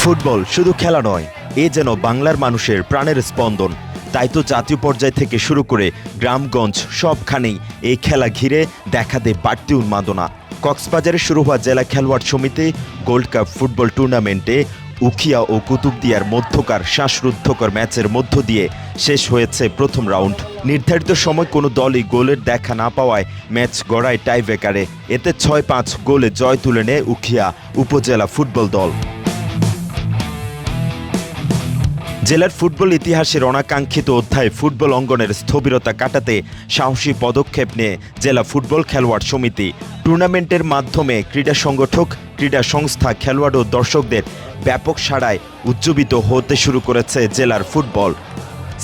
Football শুধু খেলা নয়, এ যেন বাংলার মানুষের প্রাণের স্পন্দন। তাই তো জাতীয় পর্যায় থেকে শুরু করে গ্রামগঞ্জ সবখানেই এই খেলা ঘিরে দেখা দেয় বাড়তি উন্মাদনা। কক্সবাজারে শুরু হওয়া জেলা খেলোয়াড় সমিতি গোল্ড কাপ ফুটবল টুর্নামেন্টে উখিয়া ও কুতুবদিয়ার মধ্যকার শ্বাসরুদ্ধকর ম্যাচের মধ্য দিয়ে শেষ হয়েছে প্রথম রাউন্ড। নির্ধারিত সময় কোনো দলই গোলের দেখা না পাওয়ায় ম্যাচ গড়ায় টাইব্রেকারে। এতে ৬-৫ গোলে জয় তুলে নেয় উখিয়া উপজেলা ফুটবল দল। জেলার ফুটবল ইতিহাসের অনাকাঙ্ক্ষিত অধ্যায় ফুটবল অঙ্গনের স্থবিরতা কাটাতে সাহসী পদক্ষেপ নিয়ে জেলা ফুটবল খেলোয়াড় সমিতি টুর্নামেন্টের মাধ্যমে ক্রীড়া সংগঠক, ক্রীড়া সংস্থা, খেলোয়াড় ও দর্শকদের ব্যাপক সাড়ায় উজ্জীবিত হতে শুরু করেছে জেলার ফুটবল।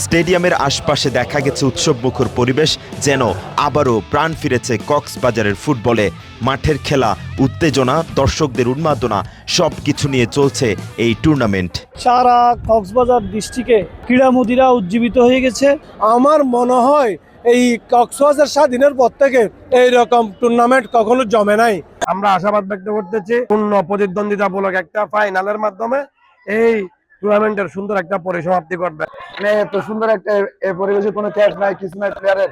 স্টেডিয়ামের আশপাশে দেখা গেছে উৎসবমুখর পরিবেশ, যেন আবারও প্রাণ ফিরেছে কক্সবাজারের ফুটবলে। মাঠের খেলা, উত্তেজনা, দর্শকদের উন্মাদনা সবকিছু নিয়ে চলছে এই টুর্নামেন্ট। সারা কক্সবাজার ডিস্ট্রিক্টে ক্রীড়ামোদীরা উজ্জীবিত হয়ে গেছে। আমার মনে হয় এই কক্সবাজার স্বাধীনের পর থেকে এইরকম টুর্নামেন্ট কখনো জমে নাই। আমরা আশাবাদ ব্যক্ত করতেছি পূর্ণ প্রতিদ্বন্দ্বিতামূলক একটা ফাইনালের মাধ্যমে এই টুর্নামেন্টের সুন্দর একটা পরিসমাপ্তি করবে। এত সুন্দর একটা পরিবেশে কোনো ক্যাচ নাই, কিছু নাই প্লেয়ারের,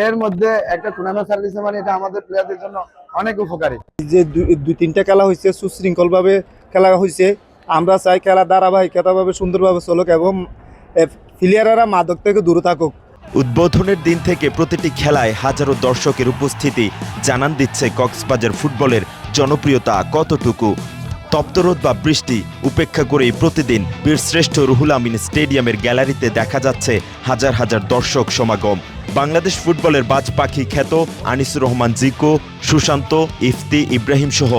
এর মধ্যে একটা টুর্নামেন্ট সার্ভিস মানে এটা আমাদের প্লেয়ারদের জন্য অনেক উপকারী। যে দুই তিনটা খেলা হয়েছে, সুশৃঙ্খলভাবে খেলা হয়েছে। আমরা চাই খেলা ধারাবাহিকতাভাবে সুন্দরভাবে চলুক এবং প্লেয়াররা মাদক থেকে দূরে থাকুক। উদ্বোধনের দিন থেকে প্রতিটি খেলায় হাজারো দর্শকের উপস্থিতি জানান দিচ্ছে কক্সবাজার ফুটবলের জনপ্রিয়তা কতটুকু। তপ্তরোদ বা বৃষ্টি উপেক্ষা করেই প্রতিদিন বীরশ্রেষ্ঠ রুহুল আমিন স্টেডিয়ামের গ্যালারিতে দেখা যাচ্ছে হাজার হাজার দর্শক সমাগম। বাংলাদেশ ফুটবলের বাজ পাখি খ্যাত আনিসুর রহমান জিকো, সুশান্ত, ইফতি, ইব্রাহিম সহ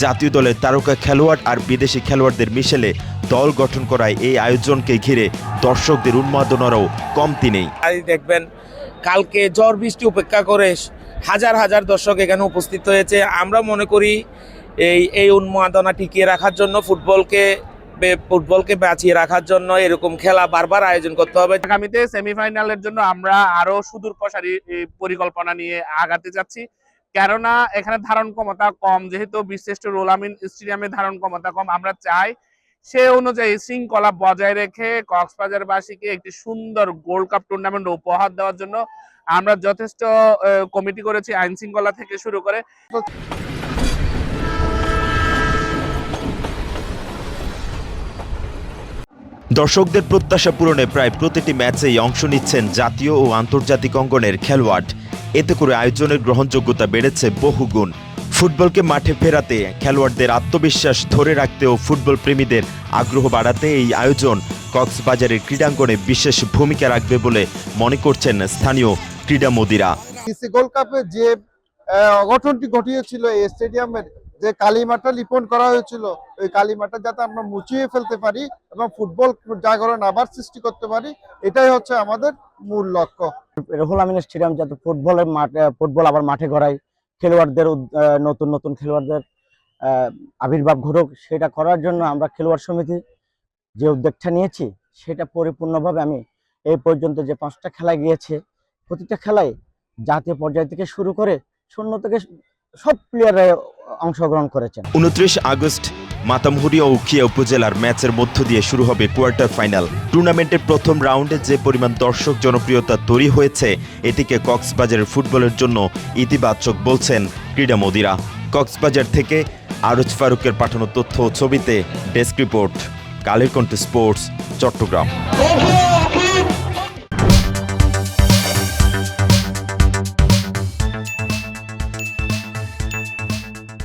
জাতীয় দলের তারকা খেলোয়াড় আর বিদেশি খেলোয়াড়দের মিশেলে দল গঠন করায় এই আয়োজনকে ঘিরে দর্শকদের উন্মাদনারও কমতি নেই। দেখবেন কালকে ঝড় বৃষ্টি উপেক্ষা করে হাজার হাজার দর্শক এখানে উপস্থিত হয়েছে। আমরা মনে করি এই উন্মাদনা টিকিয়ে রাখার জন্য, ফুটবলকে বাঁচিয়ে রাখার জন্য এরকম খেলা বারবার আয়োজন করতে হবে। আগামীতে সেমিফাইনালের জন্য আমরা আরো সুদূর প্রসারী পরিকল্পনা নিয়ে আগাতে যাচ্ছি, কেননা এখানে ধারণ ক্ষমতা কম। যেহেতু বীরশ্রেষ্ঠ রুহুল আমিন স্টেডিয়ামে ধারণ ক্ষমতা কম, আমরা চাই সে অনুযায়ী শৃঙ্খলা বজায় রেখে কক্সবাজারবাসীকে একটি সুন্দর গোল্ড কাপ টুর্নামেন্ট উপহার দেওয়ার জন্য আমরা যথেষ্ট কমিটি করেছি, আইন শৃঙ্খলা থেকে শুরু করে। দর্শকদের প্রত্যাশা পূরণে প্রায় প্রতিটি ম্যাচেই অংশ নিচ্ছেন জাতীয় ও আন্তর্জাতিক অঙ্গনের খেলোয়াড়। এতে করে আয়োজনের গ্রহণযোগ্যতা বেড়েছে বহুগুণ। ফুটবলকে মাঠে ফেরাতে, খেলোয়াড়দের আত্মবিশ্বাস ধরে রাখতে ও ফুটবল প্রেমীদের আগ্রহ বাড়াতে এই আয়োজন কক্সবাজারের ক্রীড়াঙ্গনে বিশেষ ভূমিকা রাখবে বলে মনে করছেন স্থানীয় ক্রীড়ামোদীরা। গোল্ড কাপে যে অঘটনটি ঘটিয়েছিল এই স্টেডিয়ামের, যে কালিমাটা লিপন করা হয়েছিল, ওই কালিমাটা যাতে আমরা মুছিয়ে ফেলতে পারি এবং ফুটবল জাগরণ আবার সৃষ্টি করতে পারি, এটাই হচ্ছে আমাদের মূল লক্ষ্য। রুহুল আমিন স্টেডিয়াম যাতে ফুটবল আবার মাঠে গড়ায়, খেলোয়াড়দের নতুন নতুন খেলোয়াড়দের আবির্ভাব ঘটুক, সেটা করার জন্য আমরা খেলোয়াড় সমিতি যে উদ্যোগটা নিয়েছি সেটা পরিপূর্ণভাবে আমি এই পর্যন্ত যে 5টা খেলায় গিয়েছে, প্রতিটা খেলায় জাতীয় পর্যায় থেকে শুরু করে শূন্য থেকে সব প্লেয়াররা অংশগ্রহণ করেছেন। 29 আগস্ট মাতামুহুরী ও উখিয়া উপজেলার ম্যাচের মধ্য দিয়ে শুরু হবে কোয়ার্টার ফাইনাল। টুর্নামেন্টের প্রথম রাউন্ডে যে পরিমাণ দর্শক জনপ্রিয়তা তৈরি হয়েছে, এটিকে কক্সবাজারের ফুটবলের জন্য ইতিবাচক বলছেন ক্রীড়ামোদীরা। কক্সবাজার থেকে আরজ ফারুকের পাঠানো তথ্য ও ছবিতে desk report, Kaler Kantho sports, Chittagong.